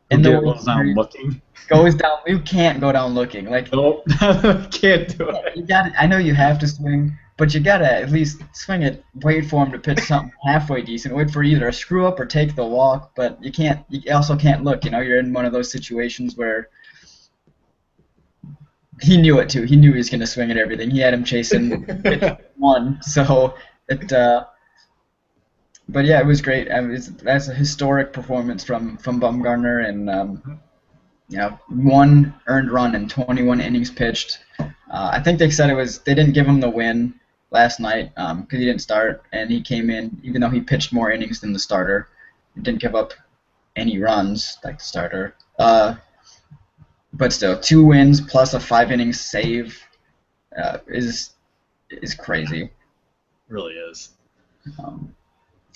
In the Goes down looking. goes down. You can't go down looking. Like Nope, can't do it. you got. I know you have to swing, but you gotta at least swing it. Wait for him to pitch something halfway decent. Wait for either a screw up or take the walk. But you can't. You also can't look. You know, you're in one of those situations where he knew it too. He knew he was gonna swing at everything. He had him chasing one. So it. But yeah, it was great. I mean, that's a historic performance from Bumgarner, and you know, 1 earned run in 21 innings pitched. I think they said they didn't give him the win last night because he didn't start, and he came in even though he pitched more innings than the starter. He didn't give up any runs like the starter. But still, 2 wins plus a 5-inning save is crazy. Really is.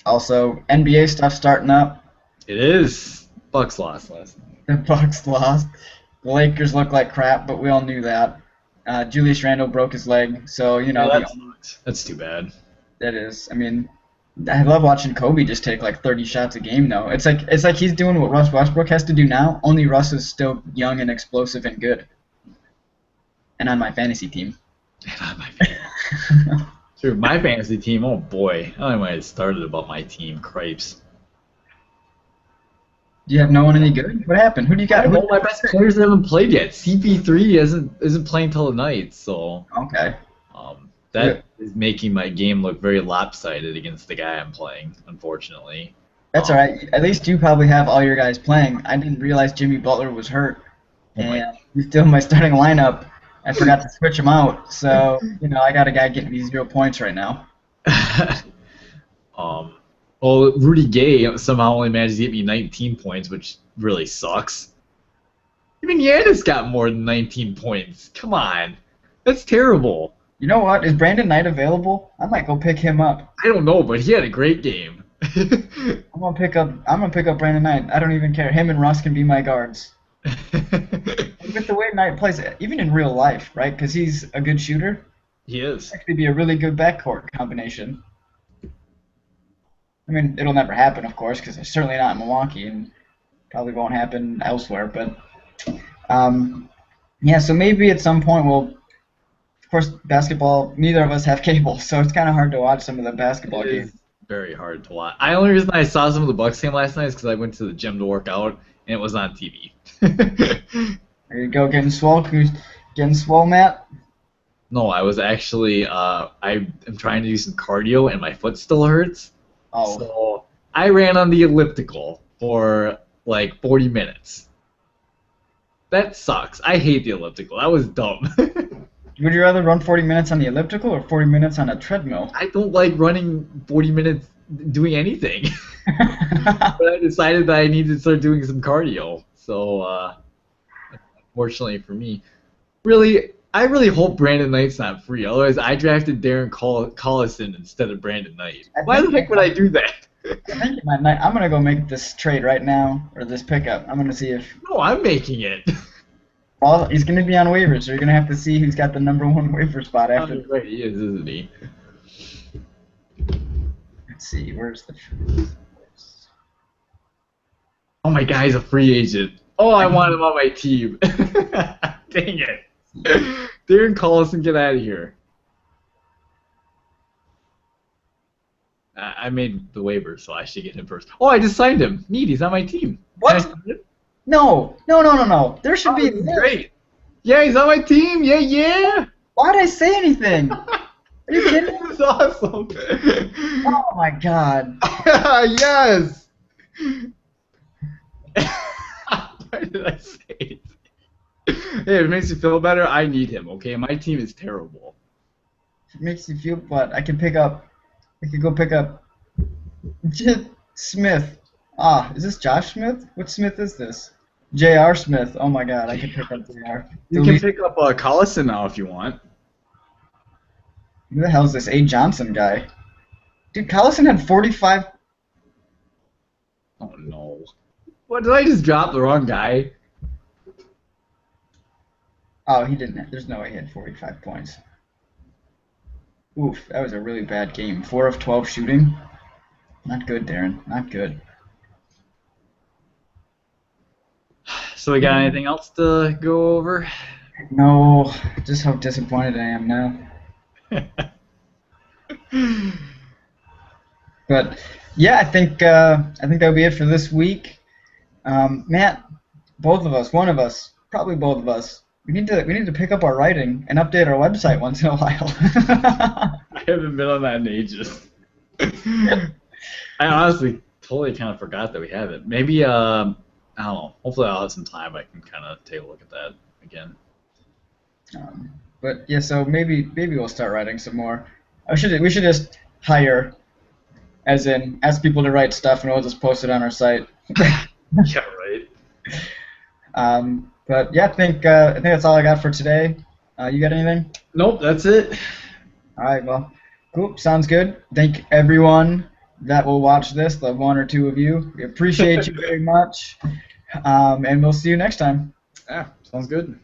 Also, NBA stuff starting up. It is. Bucks lost last night. The Bucks lost. The Lakers look like crap, but we all knew that. Julius Randle broke his leg, so you know. Yeah, that's too bad. That is. I mean, I love watching Kobe just take like 30 shots a game, though. It's like he's doing what Russ Westbrook has to do now. Only Russ is still young and explosive and good. And on my fantasy team. True, my fantasy team. Oh boy, I don't know when it started about my team. Cripes. Do you have no one any good? What happened? Who do you got? All my best players haven't played yet. CP3 isn't playing till tonight, so okay. That is making my game look very lopsided against the guy I'm playing, unfortunately. That's all right. At least you probably have all your guys playing. I didn't realize Jimmy Butler was hurt, and he's still in my starting lineup. I forgot to switch him out, so you know I got a guy getting me 0 points right now. Well, Rudy Gay somehow only managed to get me 19 points, which really sucks. Even Giannis got more than 19 points. Come on, that's terrible. You know what? Is Brandon Knight available? I might go pick him up. I don't know, but he had a great game. I'm gonna pick up Brandon Knight. I don't even care. Him and Russ can be my guards. With the way Knight plays, even in real life, right? Because he's a good shooter. He is. Actually, be a really good backcourt combination. I mean, it'll never happen, of course, because it's certainly not in Milwaukee, and probably won't happen elsewhere. But yeah, so maybe at some point we'll. Of course, basketball. Neither of us have cable, so it's kind of hard to watch some of the basketball games. Very hard to watch. The only reason I saw some of the Bucks game last night is because I went to the gym to work out, and it was on TV. There you go, getting swole. Getting swole, Matt? No, I was actually. I am trying to do some cardio, and my foot still hurts. Oh. So I ran on the elliptical for like 40 minutes. That sucks. I hate the elliptical. That was dumb. Would you rather run 40 minutes on the elliptical or 40 minutes on a treadmill? I don't like running 40 minutes doing anything. But I decided that I needed to start doing some cardio. So, unfortunately for me, I really hope Brandon Knight's not free. Otherwise, I drafted Darren Collison instead of Brandon Knight. Why the heck would I do that? I think I'm going to go make this trade right now, or this pickup. I'm going to see if... No, I'm making it. Well, he's going to be on waivers, so you're going to have to see who's got the #1 waiver spot after. Right, he is, isn't he? Let's see, where's the... Oh my God, he's a free agent. Oh, I want him on my team. Dang it. Darren Collison, get out of here. I made the waiver, so I should get him first. Oh, I just signed him. Neat, he's on my team. What? No. There should be... Great. Yeah, he's on my team. Yeah. Why'd I say anything? Are you kidding? That's awesome. Oh my God. Yes. Why did I say it? Hey, if it makes you feel better, I need him, okay? My team is terrible. It makes you feel, but I could go pick up Smith. Is this Josh Smith? What Smith is this? J.R. Smith. Oh my God, I could pick up J.R. You can pick up Collison now if you want. Who the hell is this A. Johnson guy? Dude, Collison had 45. Oh no. What, did I just drop the wrong guy? Oh, he didn't. There's no way he had 45 points. Oof, that was a really bad game. 4 of 12 shooting. Not good, Darren. Not good. So we got anything else to go over? No, just how disappointed I am now. But yeah, I think that'll be it for this week. Matt, both of us, one of us, probably both of us, we need to pick up our writing and update our website once in a while. I haven't been on that in ages. I honestly totally kind of forgot that we have it. Maybe I don't know. Hopefully I'll have some time. I can kind of take a look at that again. But yeah, so maybe we'll start writing some more. We should just hire, as in ask people to write stuff, and we'll just post it on our site. Yeah, right. But yeah, I think that's all I got for today. You got anything? Nope, that's it. All right, well, cool. Sounds good. Thank everyone that will watch this, the one or two of you. We appreciate you very much, and we'll see you next time. Yeah, sounds good.